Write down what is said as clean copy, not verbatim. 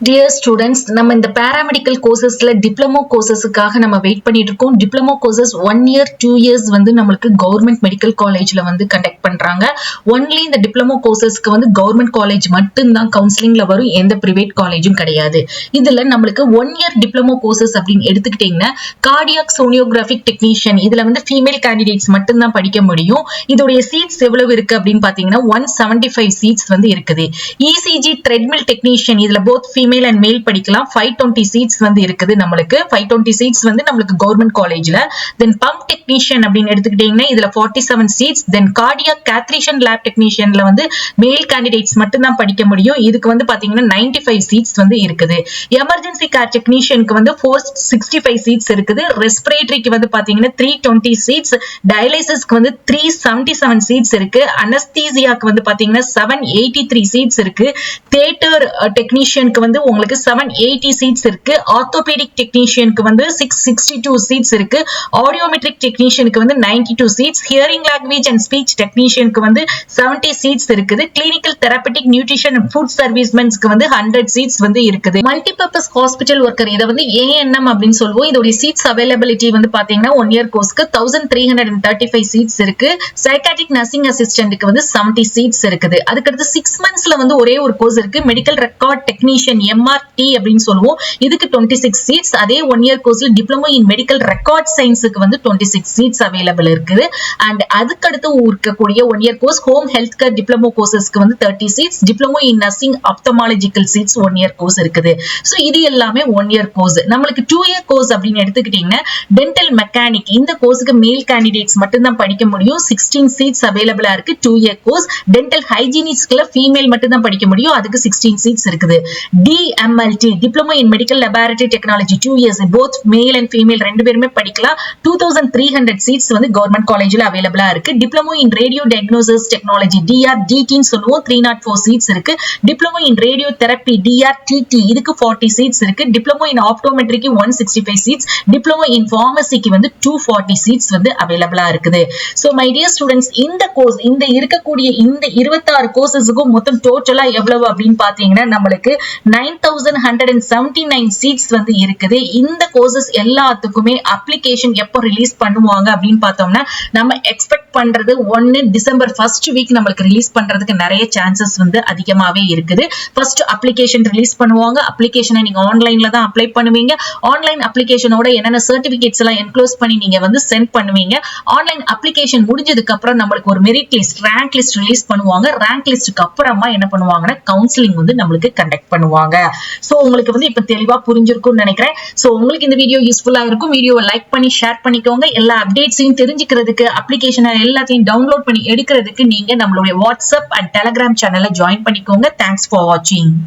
Dear students, நம்ம இந்த paramedical courses-ல diploma courses-க்காக நம்ம வெயிட் பண்ணிட்டு இருக்கோம். diploma courses 1 year 2 years வந்து நம்மளுக்கு government medical college-ல வந்து கண்டக்ட் பண்றாங்க. only இந்த diploma courses-க்கு வந்து government college மட்டும்தான் கவுன்சிலிங்ல வரும், எந்த private college-ம் கிடையாது. இதுல நம்மளுக்கு 1 year diploma courses அப்படின்னு எடுத்துக்கிட்டீங்கன்னா cardiac sonographic technician இதுல வந்து female candidates மட்டும்தான் படிக்க முடியும். இதோடைய சீட்ஸ் எவ்வளவு இருக்கு அப்படின்னு பாத்தீங்கன்னா 175 சீட்ஸ் வந்து இருக்குது. ECG treadmill technician இதுல both female and male படிக்கலாம். 520 சீட்ஸ் வந்து இருக்குது நம்மளுக்கு. 520 சீட்ஸ் வந்து நம்மளுக்கு கவர்மெண்ட் காலேஜ்ல. தென் பம்ப் டெக்னீஷியன் அப்படின்னு எடுத்துக்கிட்டீங்கன்னா இதுல 47 சீட்ஸ். தென் கார்டியாக் கேத்ரேஷன் லேப் டெக்னீஷியன்ல வந்து மேல் கேண்டிடேட்ஸ் மட்டும் தான் படிக்க முடியும். இதுக்கு வந்து பாத்தீங்கன்னா 95 சீட்ஸ் வந்து இருக்குது. எமர்ஜென்சி கேர் டெக்னீஷியனுக்கு வந்து 465 சீட்ஸ் இருக்குது. ரெஸ்பிரேட்டரிக்கு வந்து பாத்தீங்கன்னா 320 சீட்ஸ். டயாலிசிஸ்க்கு வந்து 377 சீட்ஸ் இருக்கு. அனஸ்தீசியாக்கு வந்து பாத்தீங்கன்னா 783 சீட்ஸ் இருக்கு. தியேட்டர் டெக்னீஷியனுக்கு வந்து உங்களுக்கு 780 சீட்ஸ் இருக்கு. ஆர்த்தோபெடிக் டெக்னீஷியனுக்கு வந்து 662 சீட்ஸ் இருக்கு. ஆடியோமெட்ரிக் டெக்னீஷியனுக்கு வந்து 92 seats. Hearing language and speech டெக்னீஷியனுக்கு வந்து 70 சீட்ஸ் இருக்குது. Clinical therapeutic nutrition and food சர்வீஸ்மென்ஸ்க்கு வந்து 100 சீட்ஸ் வந்து இருக்குது. மல்டிபர்பஸ் ஹாஸ்பிட்டல் ஒர்க்கர் இதை வந்து ஏஎன்எம் அப்படின்னு சொல்லுவோம். இதோட சீட்ஸ் அவைலபிலிட்டி வந்து பாத்தீங்கன்னா 1 year கோர்ஸ்க்கு 1335 சீட்ஸ் இருக்கு. சைக்காட்ரிக் நர்சிங் அசிஸ்டன்ட்க்கு வந்து 70 சீட்ஸ் இருக்குது. அதுக்கடுத்து 6 monthsல வந்து ஒரே ஒரு கோர்ஸ் இருக்கு, மெடிக்கல் ரெக்கார்ட் டெக்னீஷியன் MRT அப்படின்னு சொல்லுவோம். இதுக்கு 26 சீட்ஸ். அதே 1 year கோர்ஸ்ல டிப்ளமோ இன் மெடிக்கல் ரெக்கார்ட் சயின்ஸுக்கு வந்து 26 சீட்ஸ் அவைலபிள் இருக்குது. அண்ட் அதுக்கடுத்து இருக்கக்கூடிய 1 year course home health care diploma கோர்சஸ்க்கு வந்து 30 seats. Diploma in nursing ophthalmological seats 1 year course இருக்குது. ஸோ இது எல்லாமே 1 year கோர்ஸ். நம்மளுக்கு 2 year கோர்ஸ் அப்படின்னு எடுத்துக்கிட்டீங்கன்னா டென்டல் மெக்கானிக் இந்த கோர்ஸுக்கு மேல் கேண்டிடேட்ஸ் மட்டும்தான் படிக்க முடியும். 16 சீட்ஸ் அவைலபிளா இருக்கு. 2 year கோர்ஸ். டென்டல் ஹைஜீனிஸ்ட்ல ஃபீமேல் மட்டும்தான் படிக்க முடியும். அதுக்கு 16 சீட்ஸ் இருக்குது. DMLT diploma in medical laboratory technology 2 years both male and female ரெண்டு பேருமே படிக்கலாம். 2300 சீட்ஸ் வந்து கவர்மெண்ட் காலேஜ்ல அவைலபிளா இருக்கு. Diploma in radio diagnosis technology DRDT சொல்லுவோம், 304 சீட்ஸ் இருக்கு. Diploma in radio therapy DRTT இதுக்கு 40 சீட்ஸ் இருக்கு. டிப்ளமோ இன் ஆப்டோமெட்ரிக்கு 165 சீட்ஸ். டிப்ளமோ இன் பார்மசிக்கு வந்து 240 சீட்ஸ் வந்து அவைலபிளா இருக்குது. சோ மை டியர் ஸ்டூடெண்ட்ஸ், இந்த கோர்ஸ் இந்த இருக்கக்கூடிய இந்த 26 கோர்சஸுக்கும் மொத்தம் டோட்டலா எவ்வளவு அப்படின்னு பாத்தீங்கன்னா நம்மளுக்கு 9179 சீட்ஸ் வந்து இருக்குது. இந்த கோர்சஸ் எல்லாத்துக்குமே அப்ளிகேஷன் எப்போ ரிலீஸ் பண்ணுவாங்க அப்படின்னு பார்த்தோம்னா நம்ம எக்ஸ்பெக்ட் பண்றது 1 December ஃபர்ஸ்ட் வீக் நம்மளுக்கு ரிலீஸ் பண்றதுக்கு நிறைய சான்சஸ் வந்து அதிகமாவே இருக்குது. ஃபர்ஸ்ட் அப்ளிகேஷன் ரிலீஸ் பண்ணுவாங்க. அப்ளிகேஷனை நீங்க ஆன்லைன்ல தான் அப்ளை பண்ணுவீங்க. ஆன்லைன் அப்ளிகேஷனோட என்னென்ன சர்டிபிகேட்ஸ் எல்லாம் என்க்ளோஸ் பண்ணி நீங்க வந்து சென்ட் பண்ணுவீங்க. ஆன்லைன் அப்ளிகேஷன் முடிஞ்சதுக்கு அப்புறம் நம்மளுக்கு ஒரு merit list, rank list release பண்ணுவாங்க. ரேங்க் லிஸ்ட்க்கு அப்புறமா என்ன பண்ணுவாங்கன்னா கவுன்சிலிங் வந்து நம்மளுக்கு கண்டக்ட் பண்ணுவாங்க. சோ உங்களுக்கு வந்து இப்ப தெளிவா புரிஞ்சிருக்கும்னு நினைக்கிறேன். சோ உங்களுக்கு இந்த வீடியோ யூஸ்ஃபுல்லா இருக்கும். வீடியோவை லைக் பண்ணி ஷேர் பண்ணிக்கோங்க. எல்லா அப்டேட்ஸையும் தெரிஞ்சுக்கிறதுக்கு, அப்ளிகேஷன் எல்லாத்தையும் டவுன்லோட் பண்ணி எடுக்கிறதுக்கு நீங்க நம்மளுடைய வாட்ஸ்அப் அண்ட் டெலிகிராம் சேனலை ஜாயின் பண்ணிக்கோங்க. தேங்க்ஸ் ஃபார் வாட்சிங்.